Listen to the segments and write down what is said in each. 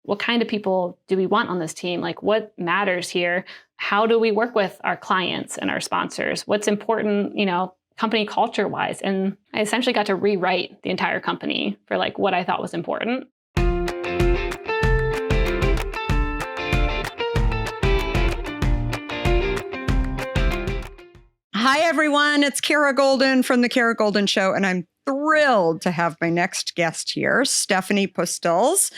what kind of people do we want on this team? Like, what matters here? How do we work with our clients and our sponsors? What's important, company culture wise? And I essentially got to rewrite the entire company for like what I thought was important. Hi, everyone. It's Kara Goldin from The Kara Goldin Show, and I'm thrilled to have my next guest here, Stephanie Postles,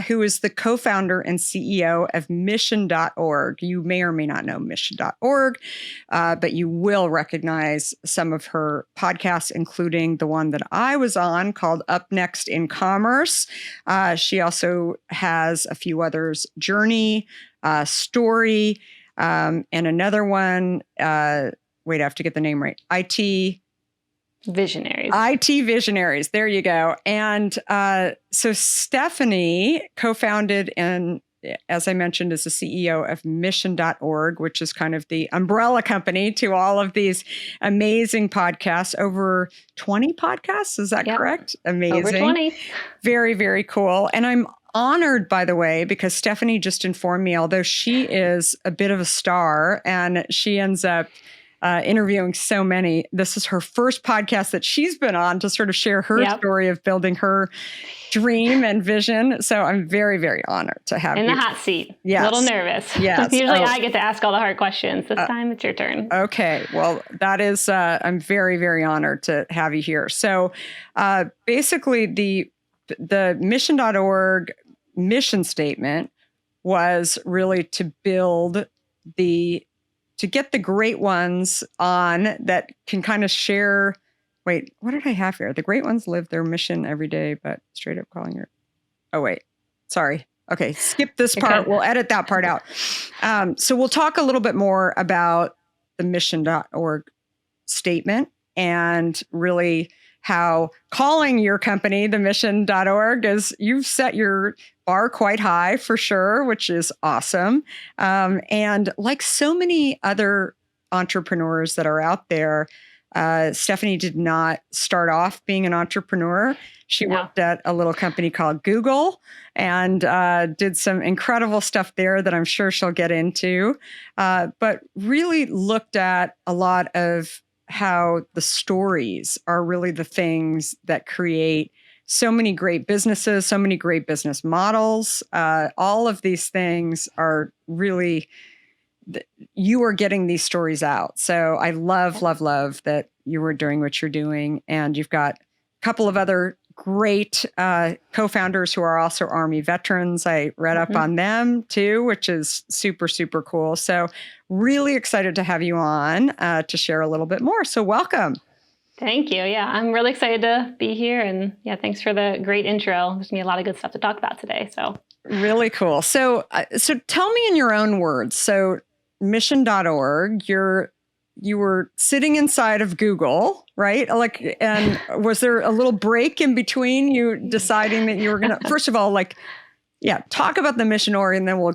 who is the co-founder and CEO of Mission.org. You may or may not know Mission.org, but you will recognize some of her podcasts, including the one that I was on called Up Next in Commerce. She also has a few others, Journey, Story, and another one, wait, I have to get the name right. IT Visionaries. There you go. And so Stephanie co-founded and, as I mentioned, is the CEO of Mission.org, which is kind of the umbrella company to all of these amazing podcasts. Over 20 podcasts. Is that correct? Amazing. Over 20. Very, very cool. And I'm honored, by the way, because Stephanie just informed me, although she is a bit of a star and she ends up interviewing so many. This is her first podcast that she's been on to sort of share her story of building her dream and vision. So I'm very, very honored to have you. In the hot seat. Yes. A little nervous. Yes. Usually I get to ask all the hard questions. This time it's your turn. Okay. Well, that is, I'm very, very honored to have you here. So basically the Mission.org mission statement was really to build to get the great ones on that can kind of share. Wait, what did I have here? The great ones live their mission every day, but straight up calling your. Oh, wait. Sorry. Okay. Skip this part. Okay. We'll edit that part out. So we'll talk a little bit more about the Mission.org statement and really how calling your company the Mission.org is, you've set your bar quite high for sure, which is awesome. And like so many other entrepreneurs that are out there, Stephanie did not start off being an entrepreneur. She worked at a little company called Google and did some incredible stuff there that I'm sure she'll get into, but really looked at a lot of how the stories are really the things that create so many great businesses, so many great business models. All of these things are really, you are getting these stories out. So I love that you were doing what you're doing. And you've got a couple of other great co-founders who are also Army veterans. I read up on them too, which is super, super cool. So really excited to have you on to share a little bit more. So welcome. Thank you. Yeah, I'm really excited to be here. And yeah, thanks for the great intro. There's going to be a lot of good stuff to talk about today. So really cool. So tell me in your own words. So Mission.org, you were sitting inside of Google, right? And was there a little break in between you deciding that you were going to, first of all, talk about the Mission.org and then we'll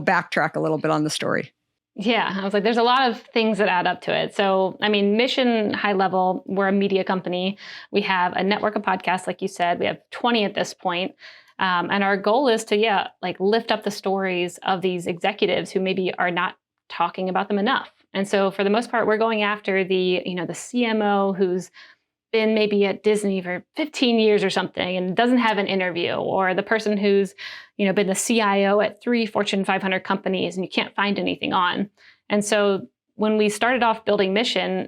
backtrack a little bit on the story. Yeah, I was like, there's a lot of things that add up to it. So, I mean, Mission high level, we're a media company. We have a network of podcasts, like you said, we have 20 at this point. And our goal is to, lift up the stories of these executives who maybe are not talking about them enough. And so for the most part, we're going after the CMO who's been maybe at Disney for 15 years or something and doesn't have an interview, or the person who's, been the CIO at 3 Fortune 500 companies and you can't find anything on. And so when we started off building Mission,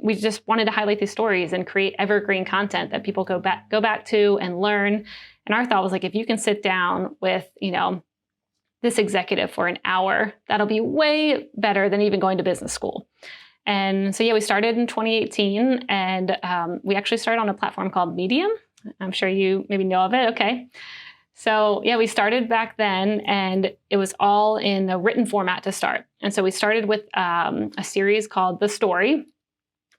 we just wanted to highlight these stories and create evergreen content that people go back to and learn. And our thought was like, if you can sit down with, this executive for an hour, that'll be way better than even going to business school. And so, we started in 2018 and we actually started on a platform called Medium. I'm sure you maybe know of it. Okay. So we started back then and it was all in a written format to start. And so we started with a series called The Story.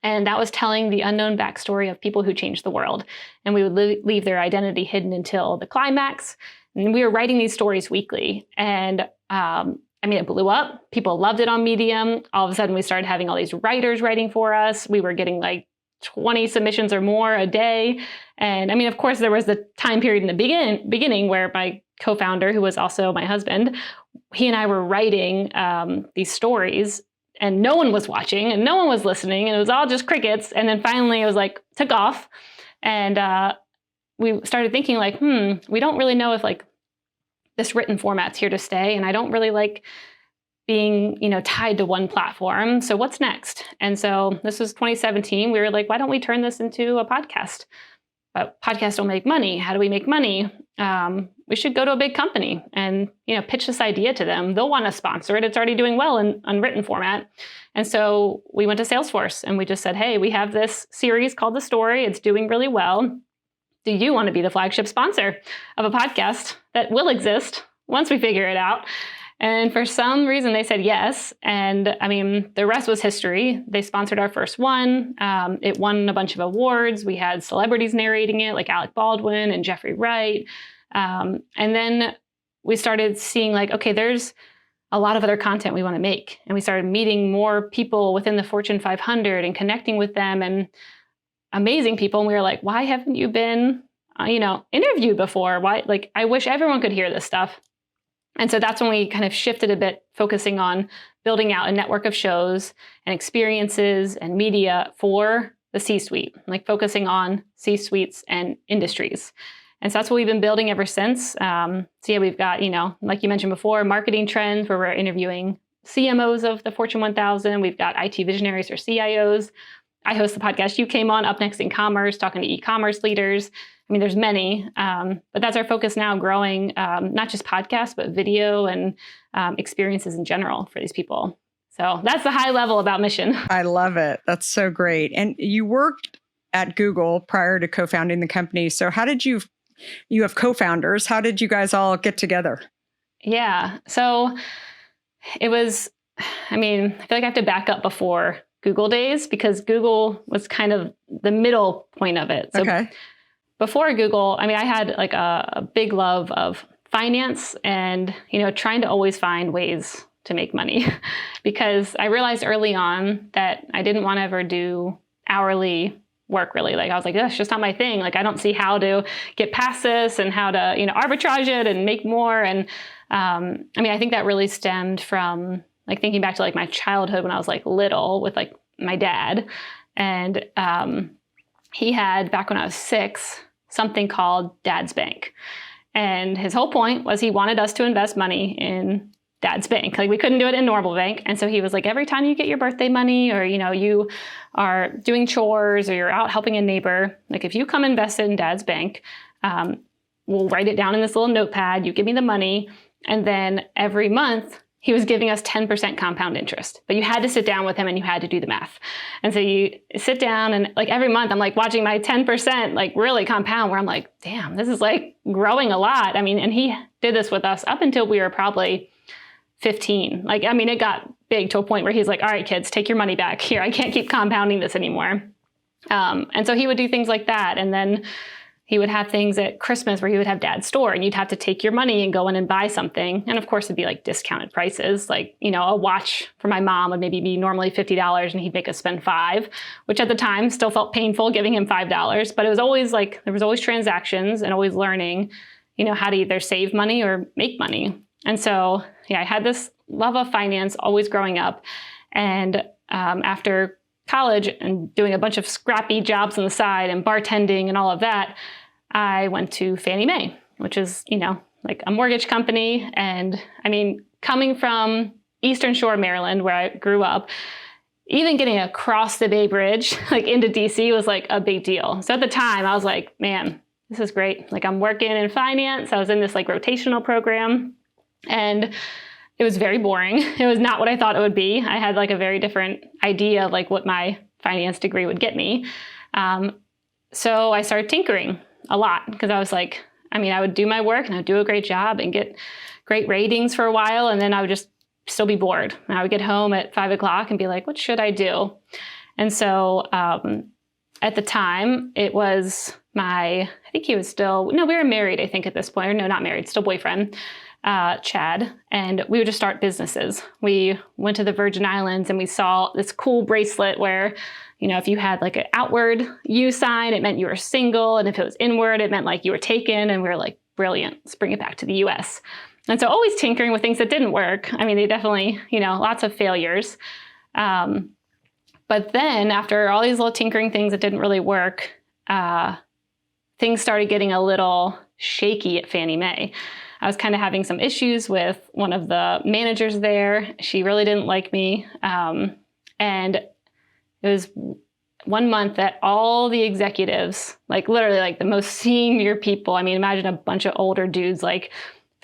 And that was telling the unknown backstory of people who changed the world. And we would leave their identity hidden until the climax. And we were writing these stories weekly. And it blew up. People loved it on Medium. All of a sudden, we started having all these writers writing for us. We were getting 20 submissions or more a day. And of course, there was the time period in the beginning where my co-founder, who was also my husband, he and I were writing these stories, and no one was watching and no one was listening, and it was all just crickets. And then finally it was like, took off. And we started thinking like, we don't really know if like this written format's here to stay. And I don't really like being, tied to one platform. So what's next? And so this was 2017. We were like, why don't we turn this into a podcast? But podcasts don't make money. How do we make money? We should go to a big company and, pitch this idea to them. They'll want to sponsor it. It's already doing well in unwritten format. And so we went to Salesforce and we just said, hey, we have this series called The Story. It's doing really well. Do you want to be the flagship sponsor of a podcast that will exist once we figure it out? And for some reason, they said yes. And I mean, the rest was history. They sponsored our first one. It won a bunch of awards. We had celebrities narrating it, like Alec Baldwin and Jeffrey Wright. And then we started seeing like, okay, there's a lot of other content we want to make. And we started meeting more people within the Fortune 500 and connecting with them and amazing people. And we were like, why haven't you been, interviewed before? Why? Like, I wish everyone could hear this stuff. And so that's when we kind of shifted a bit, focusing on building out a network of shows and experiences and media for the C-suite, like focusing on C-suites and industries. And so that's what we've been building ever since. So yeah, we've got, like you mentioned before, marketing trends where we're interviewing CMOs of the Fortune 1000. We've got IT visionaries or CIOs. I host the podcast you came on, Up Next in Commerce, talking to e-commerce leaders. I mean, there's many, but that's our focus now, growing not just podcasts, but video and experiences in general for these people. So that's the high level about mission. I love it. That's so great. And you worked at Google prior to co-founding the company. So how did you have co-founders. How did you guys all get together? Yeah. So it was, I feel like I have to back up before Google days because Google was kind of the middle point of it. So okay. Before Google, I had like a big love of finance and, trying to always find ways to make money because I realized early on that I didn't want to ever do hourly work really. Like I was like, that's just not my thing. Like I don't see how to get past this and how to, arbitrage it and make more. And I think that really stemmed from like thinking back to like my childhood when I was like little with like my dad. And he had, back when I was 6, something called Dad's Bank. And his whole point was he wanted us to invest money in Dad's Bank. Like we couldn't do it in normal bank. And so he was like, every time you get your birthday money or, you are doing chores or you're out helping a neighbor, like if you come invest in Dad's Bank, we'll write it down in this little notepad. You give me the money. And then every month he was giving us 10% compound interest, but you had to sit down with him and you had to do the math. And so you sit down and like every month I'm like watching my 10% like really compound where I'm like, damn, this is like growing a lot. And he did this with us up until we were probably 15. It got big to a point where he's like, all right, kids, take your money back here. I can't keep compounding this anymore. And so he would do things like that. And then he would have things at Christmas where he would have Dad's store and you'd have to take your money and go in and buy something. And of course it'd be like discounted prices. Like, a watch for my mom would maybe be normally $50 and he'd make us spend $5, which at the time still felt painful giving him $5. But it was always like, there was always transactions and always learning, how to either save money or make money. And so, yeah, I had this love of finance always growing up. And after college and doing a bunch of scrappy jobs on the side and bartending and all of that, I went to Fannie Mae, which is, like a mortgage company. And coming from Eastern Shore, Maryland, where I grew up, even getting across the Bay Bridge, like into DC was like a big deal. So at the time I was like, man, this is great. Like I'm working in finance. I was in this like rotational program and it was very boring. It was not what I thought it would be. I had like a very different idea of like what my finance degree would get me. So I started tinkering a lot because I was like, I would do my work and I'd do a great job and get great ratings for a while. And then I would just still be bored. And I would get home at 5 o'clock and be like, what should I do? And so at the time it was I think he was still, no, we were married, I think at this point, or no, not married, still boyfriend. Chad, and we would just start businesses. We went to the Virgin Islands and we saw this cool bracelet where, if you had like an outward U sign, it meant you were single. And if it was inward, it meant like you were taken. And we were like, brilliant. Let's bring it back to the US. And so always tinkering with things that didn't work. I mean, they definitely, lots of failures. But then after all these little tinkering things that didn't really work, things started getting a little shaky at Fannie Mae. I was kind of having some issues with one of the managers there. She really didn't like me. And it was one month that all the executives, like literally like the most senior people, I mean, imagine a bunch of older dudes, like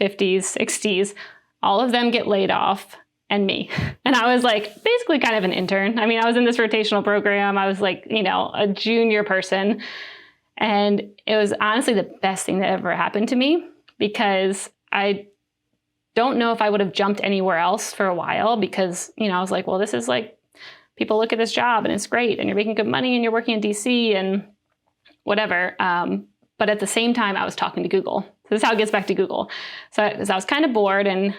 50s, 60s, all of them get laid off and me. And I was like basically kind of an intern. I mean, I was in this rotational program. I was like, a junior person. And it was honestly the best thing that ever happened to me, because I don't know if I would have jumped anywhere else for a while, because, I was like, well, this is like, people look at this job and it's great and you're making good money and you're working in DC and whatever. But at the same time, I was talking to Google. So this is how it gets back to Google. So I was kind of bored and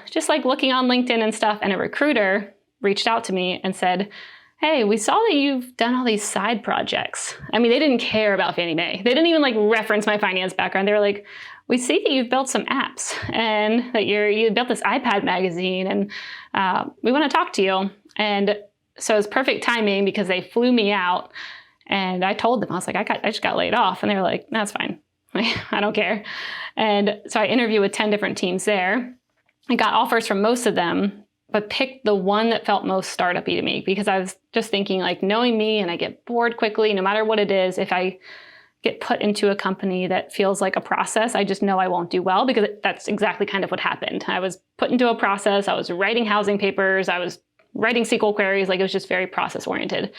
just like looking on LinkedIn and stuff. And a recruiter reached out to me and said, hey, we saw that you've done all these side projects. I mean, they didn't care about Fannie Mae. They didn't even like reference my finance background. They were like, we see that you've built some apps and that you built this iPad magazine, and we want to talk to you. And so it was perfect timing because they flew me out, and I told them, I was like, I just got laid off. And they were like, that's fine. I don't care. And so I interviewed with 10 different teams there. I got offers from most of them, but picked the one that felt most startup-y to me, because I was just thinking, like, knowing me, and I get bored quickly, no matter what it is. If I get put into a company that feels like a process, I just know I won't do well, because that's exactly kind of what happened. I was put into a process. I was writing housing papers. I was writing SQL queries. Like, it was just very process-oriented.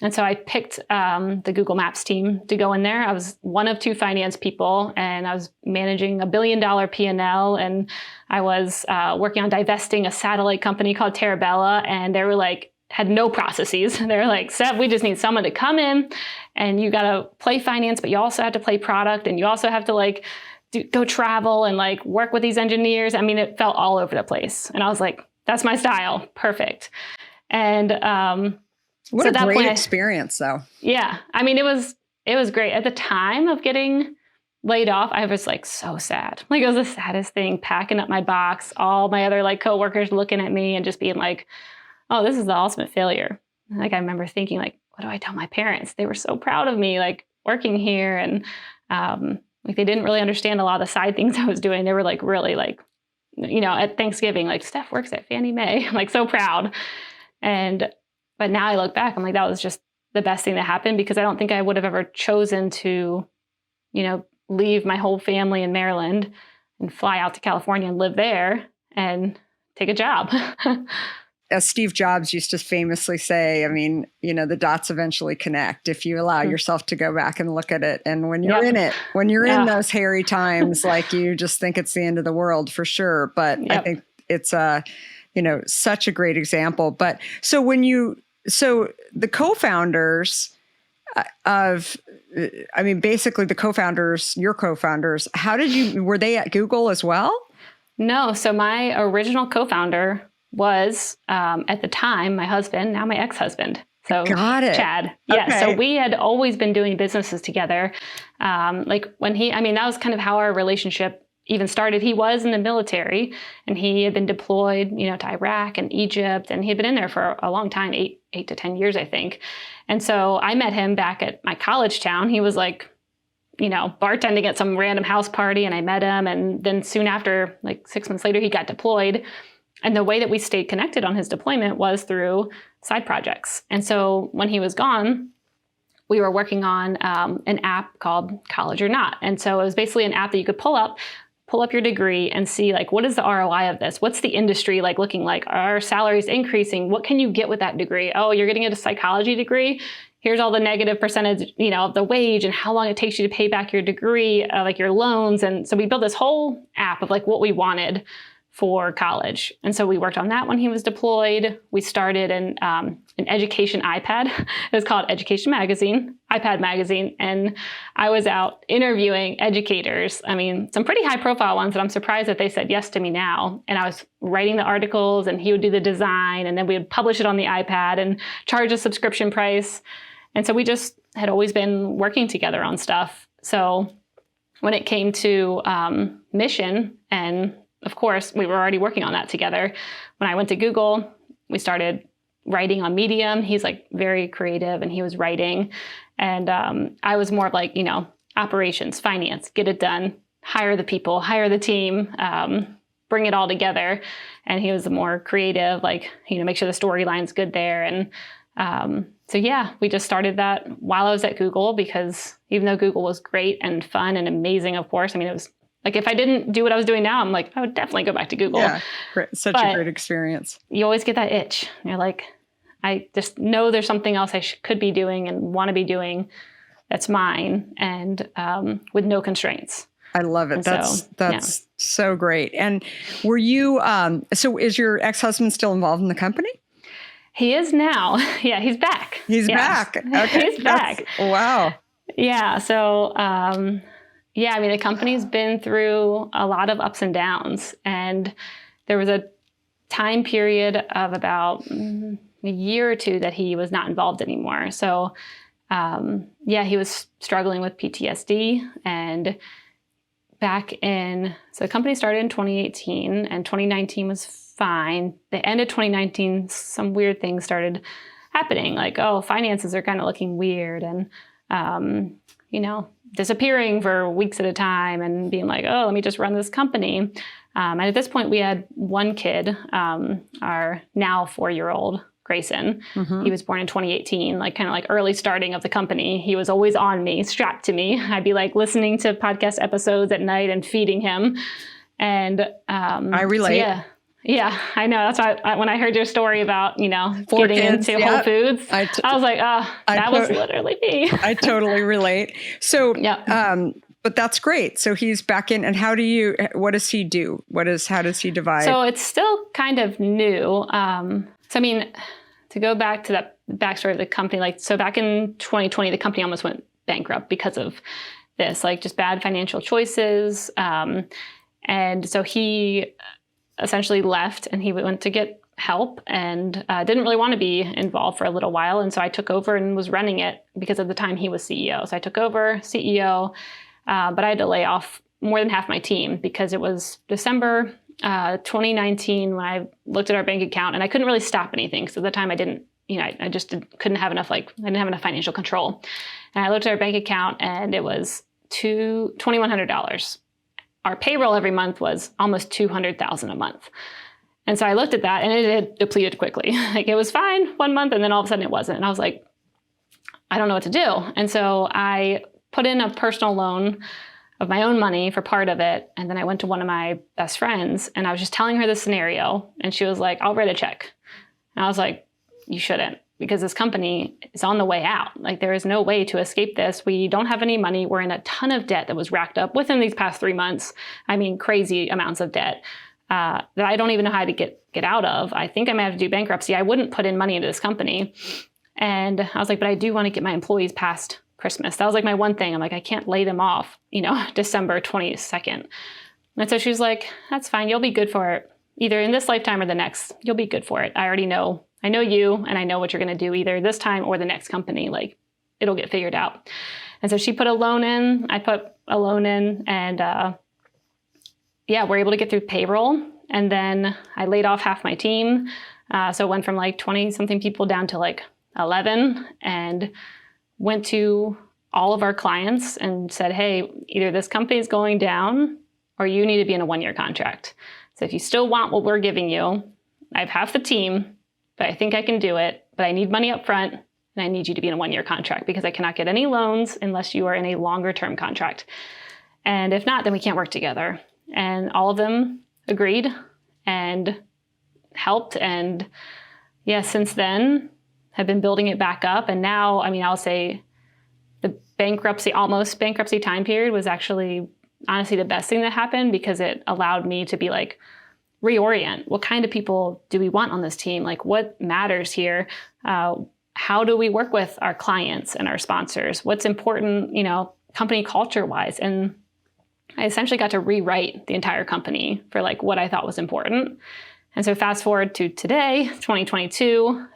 And so I picked the Google Maps team to go in there. I was one of 2 finance people, and I was managing $1 billion P&L, and I was working on divesting a satellite company called Terabella, and they were like, had no processes. They were like, Steph, we just need someone to come in, and you got to play finance, but you also have to play product, and you also have to like go travel and like work with these engineers. I mean, it felt all over the place. And I was like, that's my style. Perfect. And what a great experience, though. Yeah. I mean, it was great. At the time of getting laid off, I was like so sad. Like, it was the saddest thing, packing up my box, all my other like coworkers looking at me and just being like, oh, this is the ultimate failure. Like, I remember thinking, like, what do I tell my parents? They were so proud of me, like, working here. And like, they didn't really understand a lot of the side things I was doing. They were like, really like, at Thanksgiving, like, Steph works at Fannie Mae. I'm like, so proud. But now I look back, I'm like, that was just the best thing that happened, because I don't think I would have ever chosen to, leave my whole family in Maryland and fly out to California and live there and take a job. As Steve Jobs used to famously say, I mean, the dots eventually connect if you allow yourself to go back and look at it. And when you're in it, when you're in those hairy times, like, you just think it's the end of the world for sure. But I think it's such a great example. But so the co-founders basically the co-founders, your co-founders, were they at Google as well? No. So my original co-founder was, at the time, my husband, now my ex-husband. So got it. Chad. Yeah. Okay. So we had always been doing businesses together. Like when that was kind of how our relationship even started. He was in the military, and he had been deployed, to Iraq and Egypt, and he had been in there for a long time, 8 to 10 years, I think. And so I met him back at my college town. He was like, bartending at some random house party, and I met him. And then soon after, like 6 months later, he got deployed. And the way that we stayed connected on his deployment was through side projects. And so when he was gone, we were working on an app called College or Not. And so it was basically an app that you could pull up your degree and see, like, what is the ROI of this? What's the industry like looking like? Are salaries increasing? What can you get with that degree? Oh, you're getting a psychology degree. Here's all the negative percentage, of the wage and how long it takes you to pay back your degree, like your loans. And so we built this whole app of like what we wanted for college. And so we worked on that when he was deployed. We started an education iPad. It was called Education Magazine, iPad Magazine. And I was out interviewing educators. I mean, some pretty high profile ones that I'm surprised that they said yes to me now. And I was writing the articles, and he would do the design, and then we would publish it on the iPad and charge a subscription price. And so we just had always been working together on stuff. So when it came to mission, and of course, we were already working on that together. When I went to Google, we started writing on Medium. He's like very creative and he was writing. And I was more of like, operations, finance, get it done, hire the people, hire the team, bring it all together. And he was the more creative, like, make sure the storyline's good there. And so yeah, we just started that while I was at Google, because even though Google was great and fun and amazing, of course, it was like, if I didn't do what I was doing now, I'm like, I would definitely go back to Google. Yeah, such a great experience. You always get that itch. You're like, I just know there's something else I could be doing and want to be doing that's mine, and with no constraints. I love it. That's so great. And were you, so is your ex-husband still involved in the company? He is now. Yeah, he's back. He's back. Okay. He's back. Wow. Yeah. So, the company's been through a lot of ups and downs. And there was a time period of about a year or two that he was not involved anymore. So, he was struggling with PTSD. And so the company started in 2018 and 2019 was fine. The end of 2019, some weird things started happening, like, finances are kind of looking weird, and, disappearing for weeks at a time and being like, let me just run this company. And at this point we had one kid, our now 4-year-old Grayson. Mm-hmm. He was born in 2018, kind of early starting of the company. He was always on me, strapped to me. I'd be listening to podcast episodes at night and feeding him. And I relate. So yeah, I know. That's why when I heard your story about, getting into Whole Foods, I was like, that was literally me. I totally relate. So, but that's great. So he's back in, and what does he do? How does he divide? So it's still kind of new. To go back to that backstory of the company, so back in 2020, the company almost went bankrupt because of this, just bad financial choices. And so he essentially left and he went to get help and didn't really want to be involved for a little while. And so I took over and was running it because at the time he was CEO. So I took over CEO, but I had to lay off more than half my team because it was December 2019 when I looked at our bank account, and I couldn't really stop anything. So at the time I didn't, I just couldn't have enough, I didn't have enough financial control. And I looked at our bank account and it was $2,100. Our payroll every month was almost $200,000 a month. And so I looked at that and it had depleted quickly. It was fine one month and then all of a sudden it wasn't. And I was like, I don't know what to do. And so I put in a personal loan of my own money for part of it. And then I went to one of my best friends and I was just telling her this scenario. And she was like, I'll write a check. And I was like, you shouldn't, because this company is on the way out. There is no way to escape this. We don't have any money. We're in a ton of debt that was racked up within these past 3 months. Crazy amounts of debt that I don't even know how to get out of. I think I might have to do bankruptcy. I wouldn't put in money into this company. And I was like, but I do want to get my employees past Christmas. That was my one thing. I'm like, I can't lay them off, December 22nd. And so she was like, that's fine. You'll be good for it. Either in this lifetime or the next, you'll be good for it. I already know. I know you, and I know what you're going to do either this time or the next company. It'll get figured out. And so she put a loan in. I put a loan in, and we're able to get through payroll. And then I laid off half my team. So it went from 20 something people down to 11, and went to all of our clients and said, hey, either this company is going down or you need to be in a 1-year contract. So if you still want what we're giving you, I have half the team, but I think I can do it, but I need money up front and I need you to be in a 1-year contract because I cannot get any loans unless you are in a longer term contract. And if not, then we can't work together. And all of them agreed and helped. And since then have been building it back up. And now, I'll say the almost bankruptcy time period was actually honestly the best thing that happened because it allowed me to be reorient. What kind of people do we want on this team? What matters here? How do we work with our clients and our sponsors? What's important, company culture wise? And I essentially got to rewrite the entire company for what I thought was important. And so fast forward to today, 2022,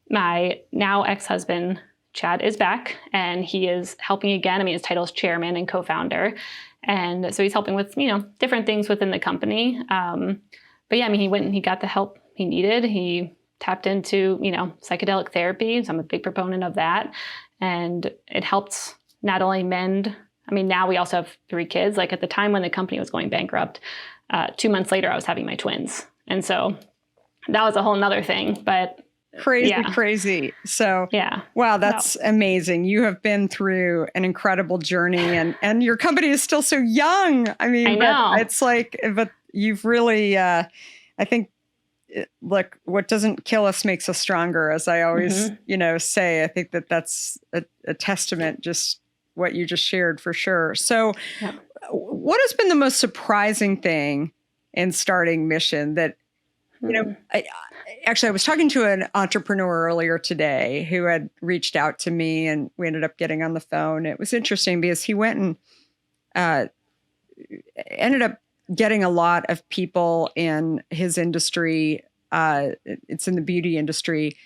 my now ex-husband, Chad is back and he is helping again. I mean, his title is chairman and co-founder. And so he's helping with, different things within the company. But yeah, I mean, he went and he got the help he needed. He tapped into, psychedelic therapy. So I'm a big proponent of that. And it helped not only mend. I mean, now we also have 3 kids. Like at the time when the company was going bankrupt, 2 months later, I was having my twins. And so that was a whole nother thing. But Crazy. So, wow, that's amazing. You have been through an incredible journey and your company is still so young. I mean, I know. But it's like, but you've really, I think, look, what doesn't kill us makes us stronger, as I always, say. I think that's a testament, just what you just shared for sure. So what has been the most surprising thing in starting Mission that, I was talking to an entrepreneur earlier today who had reached out to me and we ended up getting on the phone. It was interesting because he went and ended up getting a lot of people in his industry. It's in the beauty industry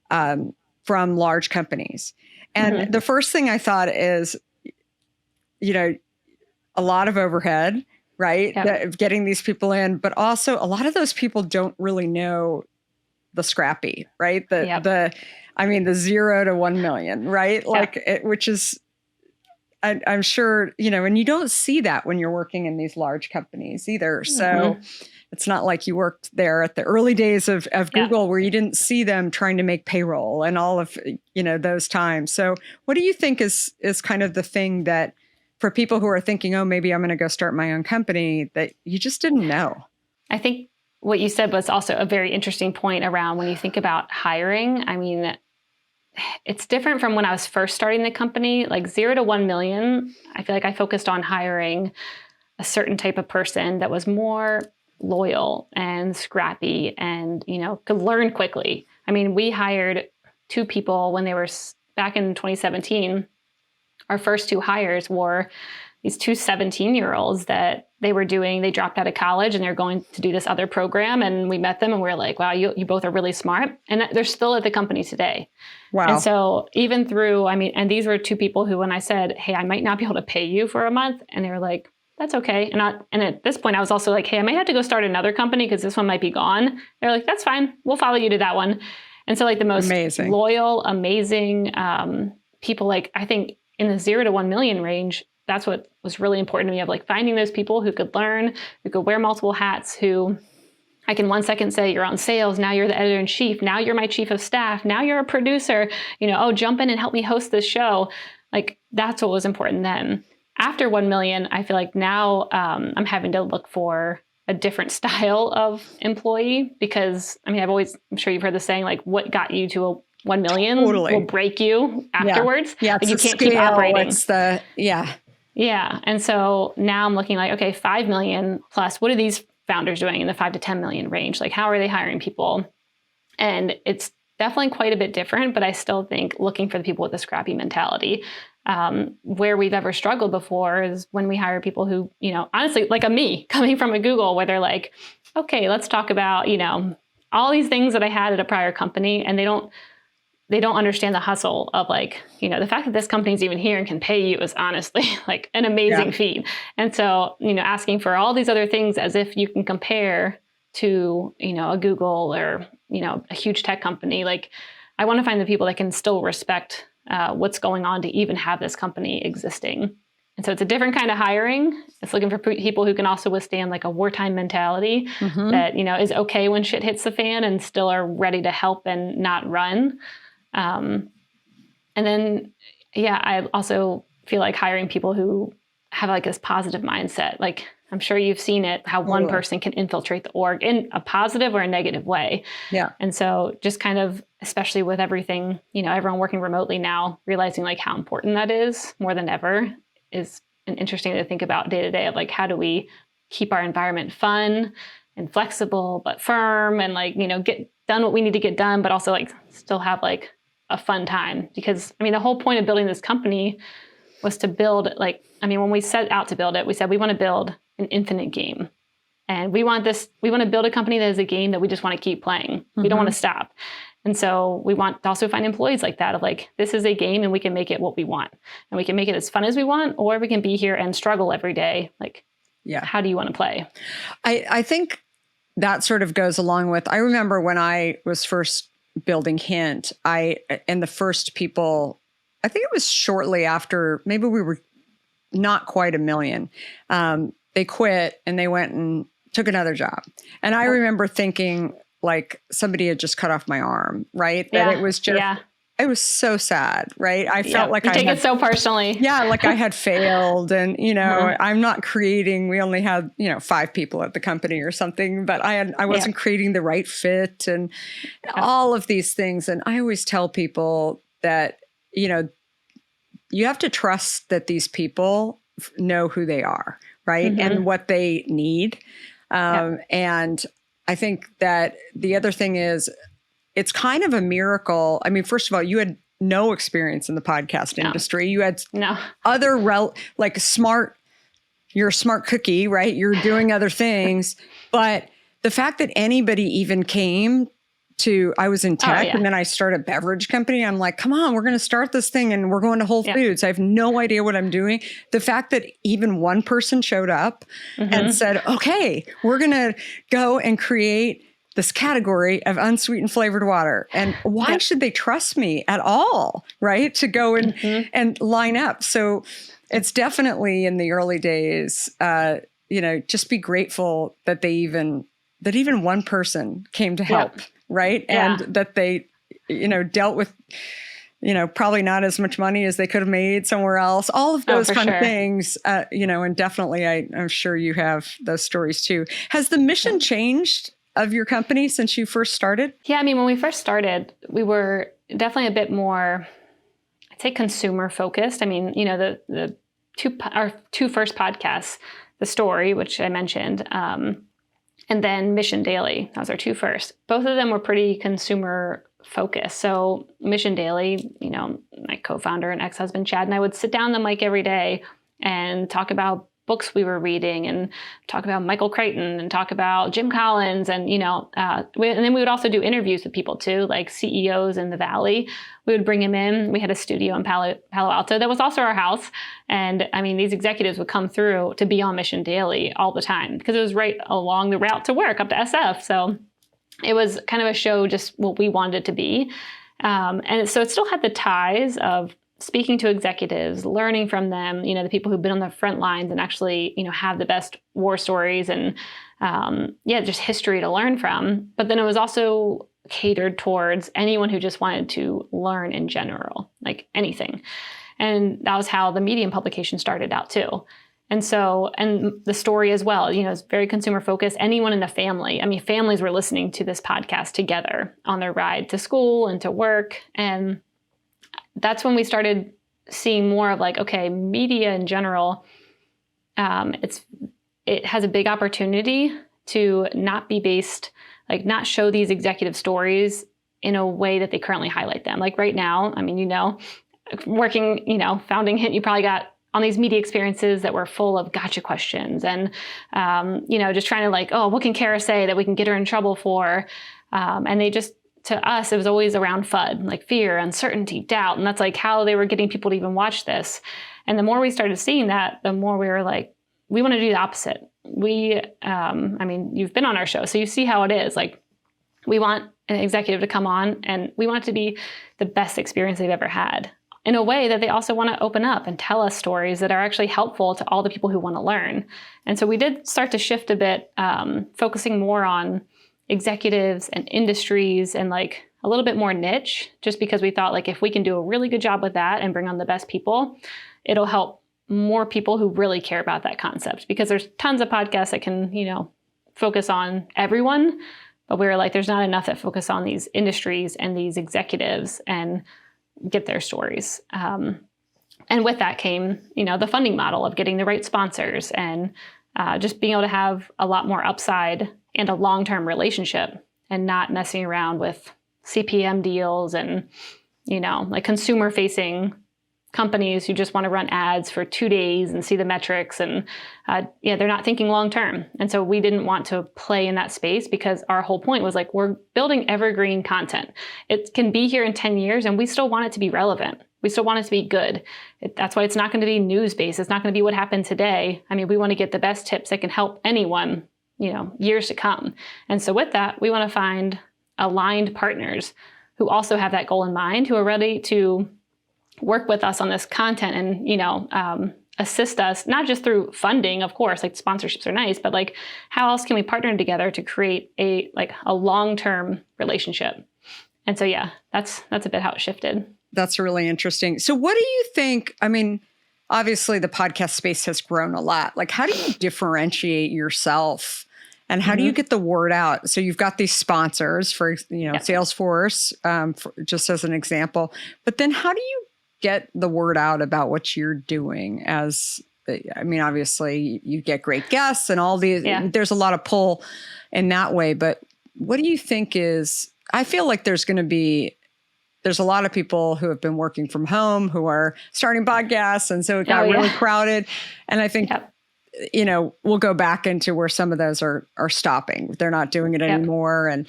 from large companies. And the first thing I thought is, a lot of overhead, right? Of getting these people in, but also a lot of those people don't really know the scrappy, right? The 0 to 1 million, right? Which is, I'm sure, and you don't see that when you're working in these large companies either. So it's not like you worked there at the early days of Google where you didn't see them trying to make payroll and all of, those times. So what do you think is kind of the thing that for people who are thinking, oh, maybe I'm going to go start my own company, that you just didn't know? I think what you said was also a very interesting point around when you think about hiring. I mean, it's different from when I was first starting the company, like 0 to 1 million. I feel like I focused on hiring a certain type of person that was more loyal and scrappy and, could learn quickly. I mean, we hired 2 people when they were back in 2017. Our first 2 hires were these 2 17-year-olds that they dropped out of college and they're going to do this other program. And we met them and we were like, wow, you both are really smart. And they're still at the company today. Wow. And so even through, and these were 2 people who, when I said, hey, I might not be able to pay you for a month. And they were like, that's okay. And at this point I was also like, hey, I might have to go start another company because this one might be gone. They're like, that's fine. We'll follow you to that one. And so like the most loyal, amazing people, like I think in the 0 to 1 million range, that's what was really important to me, of like finding those people who could learn, who could wear multiple hats, who I can 1 second say you're on sales, now you're the editor in chief, now you're my chief of staff, now you're a producer, jump in and help me host this show. Like that's what was important then. After 1 million, I feel like now I'm having to look for a different style of employee because I'm sure you've heard the saying, like what got you to a 1 million will break you afterwards. Yeah, like you can't keep operating. It's Yeah. And so now I'm looking like, okay, 5 million plus, what are these founders doing in the 5 to 10 million range? Like, how are they hiring people? And it's definitely quite a bit different, but I still think looking for the people with a scrappy mentality. Where we've ever struggled before is when we hire people who, honestly, like me coming from a Google where they're like, okay, let's talk about, all these things that I had at a prior company, and they don't understand the hustle of like, the fact that this company's even here and can pay you is honestly like an amazing feat. And so, asking for all these other things as if you can compare to, a Google or, a huge tech company. Like I want to find the people that can still respect what's going on to even have this company existing. And so it's a different kind of hiring. It's looking for people who can also withstand like a wartime mentality that, is okay when shit hits the fan and still are ready to help and not run. And then, I also feel like hiring people who have like this positive mindset. Like I'm sure you've seen it, how one person can infiltrate the org in a positive or a negative way. Yeah. And so just kind of, especially with everything, everyone working remotely now, realizing like how important that is more than ever is interesting to think about day to day of like, how do we keep our environment fun and flexible, but firm and like, get done what we need to get done, but also like still have like a fun time. Because the whole point of building this company was to build when we set out to build it, we said we want to build an infinite game. And we want to build a company that is a game that we just want to keep playing. We don't want to stop. And so we want to also find employees like that of like, this is a game and we can make it what we want. And we can make it as fun as we want, or we can be here and struggle every day. Like, how do you want to play? I think that sort of goes along with, I remember when I was first building Hint, and the first people, I think it was shortly after, maybe we were not quite 1 million. They quit and they went and took another job. And I remember thinking like somebody had just cut off my arm, right? That it was just, it was so sad, right? I felt like I take it so personally. Yeah, like I had failed and, I'm not creating, we only had, 5 people at the company or something, but I wasn't creating the right fit and all of these things. And I always tell people that, you have to trust that these people know who they are, right? And what they need. And I think that the other thing is, it's kind of a miracle. I mean, first of all, you had no experience in the podcast industry. You had other you're a smart cookie, right? You're doing other things. But the fact that anybody even came to, I was in tech and then I started a beverage company. I'm like, come on, we're going to start this thing and we're going to Whole Foods. I have no idea what I'm doing. The fact that even one person showed up and said, okay, we're going to go and create this category of unsweetened flavored water. And why should they trust me at all, right? To go and line up. So it's definitely in the early days, just be grateful that even one person came to help. Right. And that they, dealt with, probably not as much money as they could have made somewhere else. All of those kind of things, and definitely I'm sure you have those stories too. Has the mission changed of your company since you first started? Yeah. I mean, when we first started, we were definitely a bit more, I'd say, consumer focused. I mean, our 2 first podcasts, The Story, which I mentioned, and then Mission Daily. That was our 2 first. Both of them were pretty consumer focused. So Mission Daily, my co-founder and ex-husband Chad and I would sit down the mic every day and talk about books we were reading and talk about Michael Crichton and talk about Jim Collins. And, and then we would also do interviews with people too, like CEOs in the Valley. We would bring him in. We had a studio in Palo Alto that was also our house. And I mean, these executives would come through to be on Mission Daily all the time because it was right along the route to work up to SF. So it was kind of a show, just what we wanted it to be. And so it still had the ties of speaking to executives, learning from them, the people who've been on the front lines and actually, have the best war stories and, just history to learn from. But then it was also catered towards anyone who just wanted to learn in general, like anything. And that was how the Medium publication started out too. And so, and The Story as well, it's very consumer focused. Anyone in the family, I mean, families were listening to this podcast together on their ride to school and to work. And that's when we started seeing more of like, okay, media in general, it has a big opportunity to not be based, like not show these executive stories in a way that they currently highlight them. Like right now, I mean, working, founding Hint, you probably got on these media experiences that were full of gotcha questions and, just trying to like, oh, what can Kara say that we can get her in trouble for? And they just, to us, it was always around FUD, like fear, uncertainty, doubt. And that's like how they were getting people to even watch this. And the more we started seeing that, the more we were like, we want to do the opposite. You've been on our show, so you see how it is. Like, we want an executive to come on and we want it to be the best experience they've ever had in a way that they also want to open up and tell us stories that are actually helpful to all the people who want to learn. And so we did start to shift a bit, focusing more on executives and industries and like a little bit more niche, just because we thought like if we can do a really good job with that and bring on the best people, it'll help more people who really care about that concept, because there's tons of podcasts that can, focus on everyone, but we were like, there's not enough that focus on these industries and these executives and get their stories. And with that came, the funding model of getting the right sponsors and just being able to have a lot more upside and a long-term relationship and not messing around with CPM deals and, like consumer-facing companies who just want to run ads for 2 days and see the metrics, and they're not thinking long term. And so we didn't want to play in that space, because our whole point was like, we're building evergreen content. It can be here in 10 years and we still want it to be relevant. We still want it to be good. That's why it's not going to be news-based. It's not going to be what happened today. I mean, we want to get the best tips that can help anyone, years to come. And so with that, we want to find aligned partners who also have that goal in mind, who are ready to work with us on this content and, assist us, not just through funding, of course, like sponsorships are nice, but like, how else can we partner together to create a long-term relationship? And so, that's a bit how it shifted. That's really interesting. So what do you think? I mean, obviously the podcast space has grown a lot. Like, how do you differentiate yourself and how do you get the word out? So you've got these sponsors for, Salesforce, just as an example, but then how do you get the word out about what you're doing? Obviously you get great guests and all these, there's a lot of pull in that way, but what do you think I feel like there's a lot of people who have been working from home who are starting podcasts. And so it got really crowded. And I think, we'll go back into where some of those are stopping. They're not doing it anymore and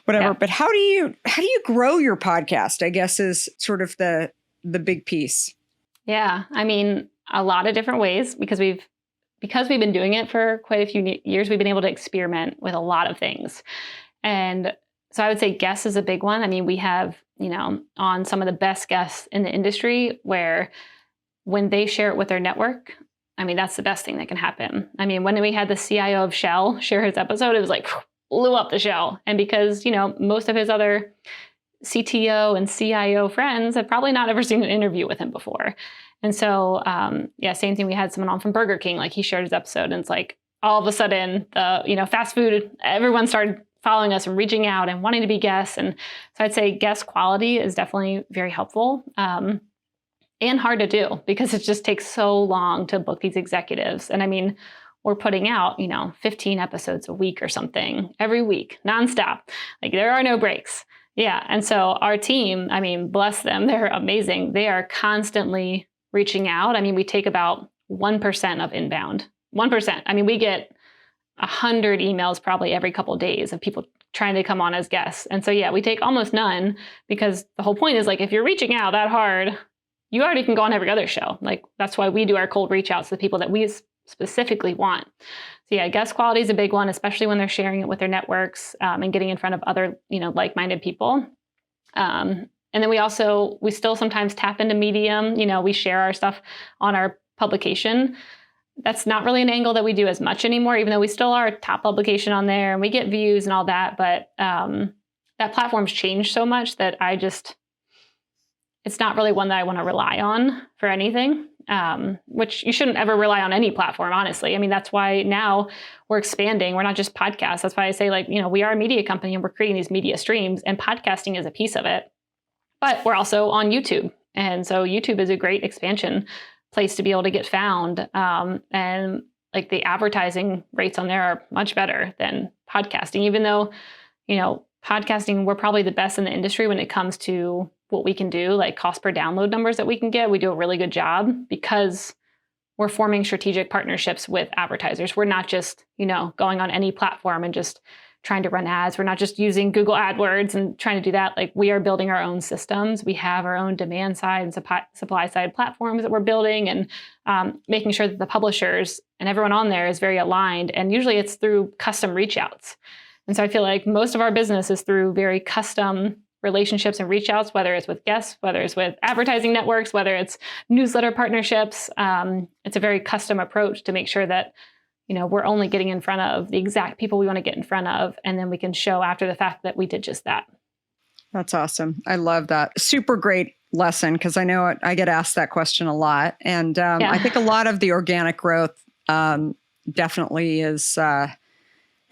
whatever. But how do you grow your podcast, I guess, is sort of the big piece. Yeah. I mean, a lot of different ways, because we've been doing it for quite a few years, we've been able to experiment with a lot of things. And so I would say guests is a big one. I mean, we have, on some of the best guests in the industry, where when they share it with their network, I mean, that's the best thing that can happen. I mean, when we had the CIO of Shell share his episode, it was like blew up the Shell. And because, most of his other CTO and CIO friends had probably not ever seen an interview with him before. And so, same thing. We had someone on from Burger King, like he shared his episode, and it's like all of a sudden the, fast food, everyone started following us and reaching out and wanting to be guests. And so I'd say guest quality is definitely very helpful and hard to do, because it just takes so long to book these executives. And I mean, we're putting out, 15 episodes a week or something every week, nonstop. Like there are no breaks. Yeah. And so our team, I mean, bless them, they're amazing. They are constantly reaching out. I mean, we take about 1% of inbound, 1%. I mean, we get 100 emails probably every couple of days of people trying to come on as guests. And so, we take almost none, because the whole point is like, if you're reaching out that hard, you already can go on every other show. Like that's why we do our cold reach outs to the people that we specifically want. So guest quality is a big one, especially when they're sharing it with their networks and getting in front of other, like-minded people. And then we still sometimes tap into Medium. We share our stuff on our publication. That's not really an angle that we do as much anymore, even though we still are a top publication on there and we get views and all that. But that platform's changed so much that it's not really one that I want to rely on for anything, which you shouldn't ever rely on any platform, honestly. I mean, that's why now we're expanding. We're not just podcasts. That's why I say we are a media company and we're creating these media streams, and podcasting is a piece of it. But we're also on YouTube. And so YouTube is a great expansion place to be able to get found. And like the advertising rates on there are much better than podcasting, even though, podcasting, we're probably the best in the industry when it comes to what we can do, like cost per download numbers that we can get. We do a really good job because we're forming strategic partnerships with advertisers. We're not just, going on any platform and just trying to run ads. We're not just using Google AdWords and trying to do that. Like we are building our own systems. We have our own demand side and supply side platforms that we're building, and making sure that the publishers and everyone on there is very aligned. And usually it's through custom reach outs. And so I feel like most of our business is through very custom relationships and reach outs, whether it's with guests, whether it's with advertising networks, whether it's newsletter partnerships. It's a very custom approach to make sure that, we're only getting in front of the exact people we want to get in front of. And then we can show after the fact that we did just that. That's awesome. I love that. Super great lesson, because I know I get asked that question a lot. And I think a lot of the organic growth definitely is...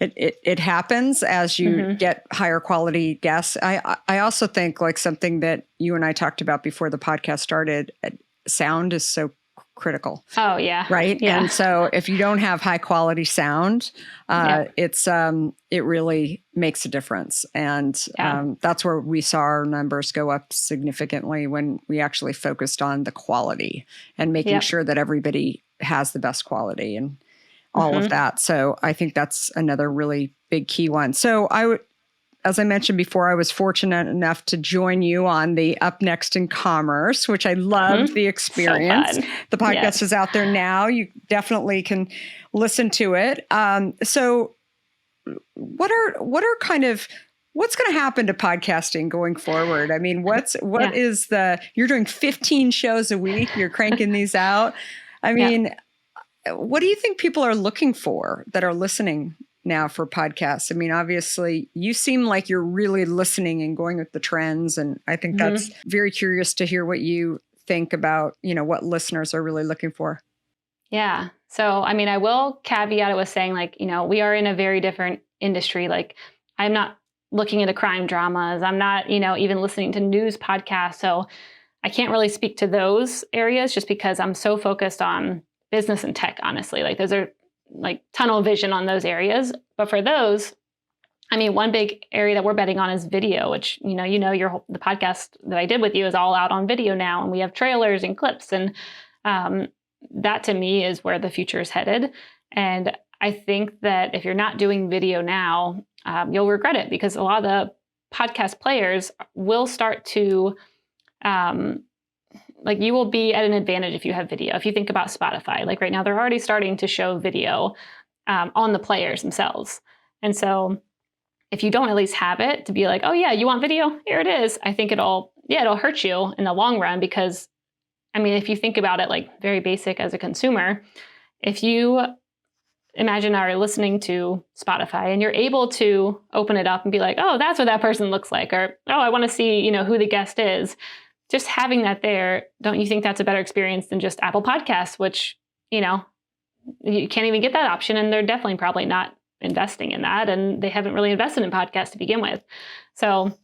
It happens as you get higher quality guests. I also think like something that you and I talked about before the podcast started, sound is so critical. Oh yeah. Right. Yeah. And so if you don't have high quality sound, it really makes a difference. And that's where we saw our numbers go up significantly when we actually focused on the quality and making sure that everybody has the best quality and all of that. So I think that's another really big key one. So as I mentioned before, I was fortunate enough to join you on the Up Next in Commerce, which I loved the experience. So fun. The podcast is out there now. You definitely can listen to it. So what's going to happen to podcasting going forward? I mean, you're doing 15 shows a week. You're cranking these out. I mean, what do you think people are looking for that are listening now for podcasts? I mean, obviously you seem like you're really listening and going with the trends. And I think that's very curious to hear what you think about, what listeners are really looking for. Yeah. So, I mean, I will caveat it with saying we are in a very different industry. Like I'm not looking into crime dramas. I'm not, even listening to news podcasts. So I can't really speak to those areas just because I'm so focused on business and tech, honestly. Like those are like tunnel vision on those areas. But for those, I mean, one big area that we're betting on is video, which, the podcast that I did with you is all out on video now. And we have trailers and clips. And that to me is where the future is headed. And I think that if you're not doing video now, you'll regret it because a lot of the podcast players will start to, you will be at an advantage if you have video. If you think about Spotify, like right now, they're already starting to show video on the players themselves. And so if you don't at least have it to be like, oh yeah, you want video? Here it is. I think it'll hurt you in the long run because, I mean, if you think about it like very basic as a consumer, if you imagine are listening to Spotify and you're able to open it up and be like, oh, that's what that person looks like, or, oh, I want to see, who the guest is. Just having that there, don't you think that's a better experience than just Apple Podcasts, which, you can't even get that option. And they're definitely probably not investing in that. And they haven't really invested in podcasts to begin with. So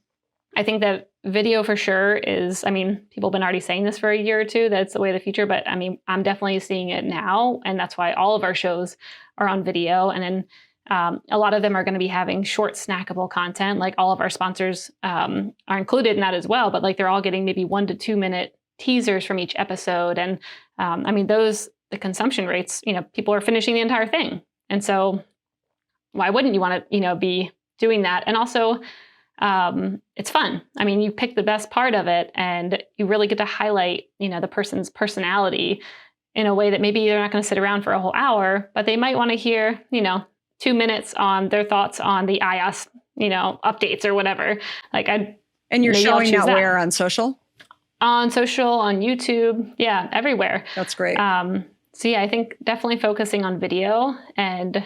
I think that video for sure is, I mean, people have been already saying this for a year or two, that's the way of the future. But I mean, I'm definitely seeing it now. And that's why all of our shows are on video. And then a lot of them are going to be having short snackable content. Like all of our sponsors are included in that as well. But like they're all getting maybe 1 to 2 minute teasers from each episode. And I mean, the consumption rates, people are finishing the entire thing. And so why wouldn't you want to, be doing that? And also it's fun. I mean, you pick the best part of it and you really get to highlight, the person's personality in a way that maybe they're not going to sit around for a whole hour, but they might want to hear, 2 minutes on their thoughts on the iOS, updates or whatever. And you're showing that where on social? On social, on YouTube. Yeah, everywhere. That's great. So yeah, I think definitely focusing on video and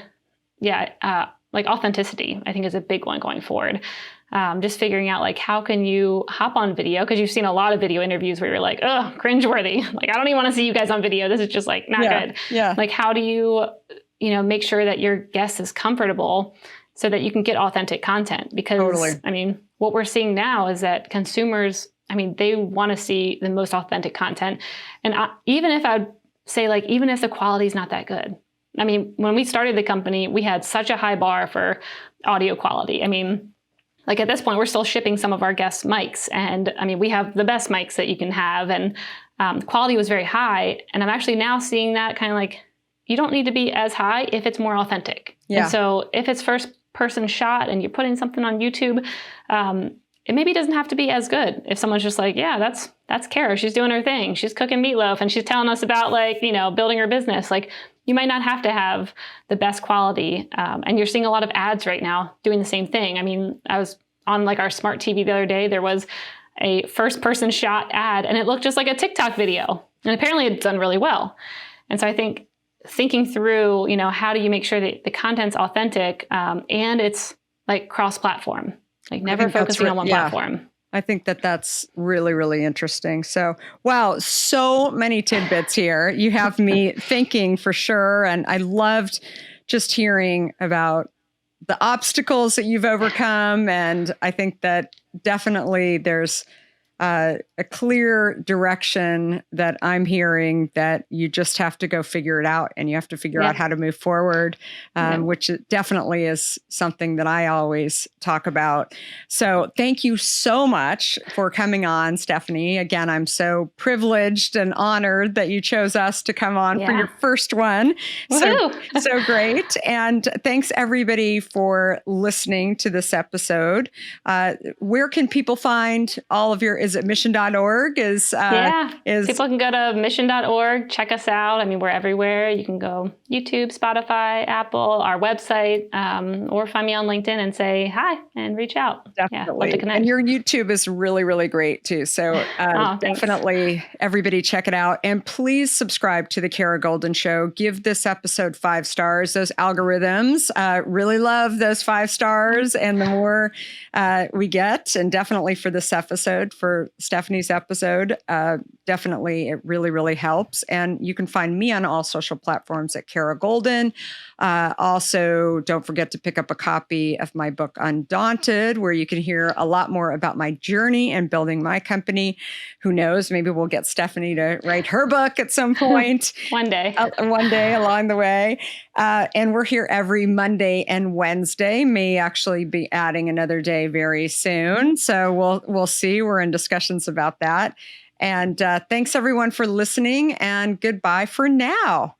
authenticity, I think is a big one going forward. Just figuring out how can you hop on video? Because you've seen a lot of video interviews where you're like, oh, cringeworthy. I don't even want to see you guys on video. This is just not good. Yeah. How do you, make sure that your guest is comfortable so that you can get authentic content? Because totally. I mean, what we're seeing now is that consumers, they want to see the most authentic content. And even if I'd say even if the quality is not that good. I mean, when we started the company, we had such a high bar for audio quality. I mean, at this point, we're still shipping some of our guests' mics. And I mean, we have the best mics that you can have. And quality was very high. And I'm actually now seeing that kind of you don't need to be as high if it's more authentic. Yeah. And so if it's first person shot and you're putting something on YouTube, it maybe doesn't have to be as good. If someone's just yeah, that's Kara. She's doing her thing. She's cooking meatloaf and she's telling us about building her business. You might not have to have the best quality. And you're seeing a lot of ads right now doing the same thing. I mean, I was on our smart TV the other day. There was a first person shot ad and it looked just like a TikTok video. And apparently it's done really well. And so I think thinking through, how do you make sure that the content's authentic and it's cross-platform, never focusing on one platform. I think that's really, really interesting. So, wow, so many tidbits here. You have me thinking for sure. And I loved just hearing about the obstacles that you've overcome. And I think that definitely there's a clear direction that I'm hearing that you just have to go figure it out, and you have to figure out how to move forward, which definitely is something that I always talk about. So thank you so much for coming on, Stephanie. Again, I'm so privileged and honored that you chose us to come on for your first one. So great. And thanks everybody for listening to this episode. Where can people find all of your, is it mission.org? People can go to mission.org, check us out. I mean, we're everywhere. You can go YouTube, Spotify, Apple, our website, or find me on LinkedIn and say hi and reach out. Definitely. Love to connect. And your YouTube is really, really great too. So definitely everybody check it out. And please subscribe to the Kara Goldin Show. Give this episode 5 stars. Those algorithms really love those 5 stars. And the more we get, and definitely for this episode, for Stephanie's episode, definitely it really, really helps. And you can find me on all social platforms at Kara Goldin. Also, don't forget to pick up a copy of my book, Undaunted, where you can hear a lot more about my journey and building my company. Who knows? Maybe we'll get Stephanie to write her book at some point. One day along the way. And we're here every Monday and Wednesday. May actually be adding another day very soon. So we'll see. We're in discussions about that. And thanks everyone for listening, and goodbye for now.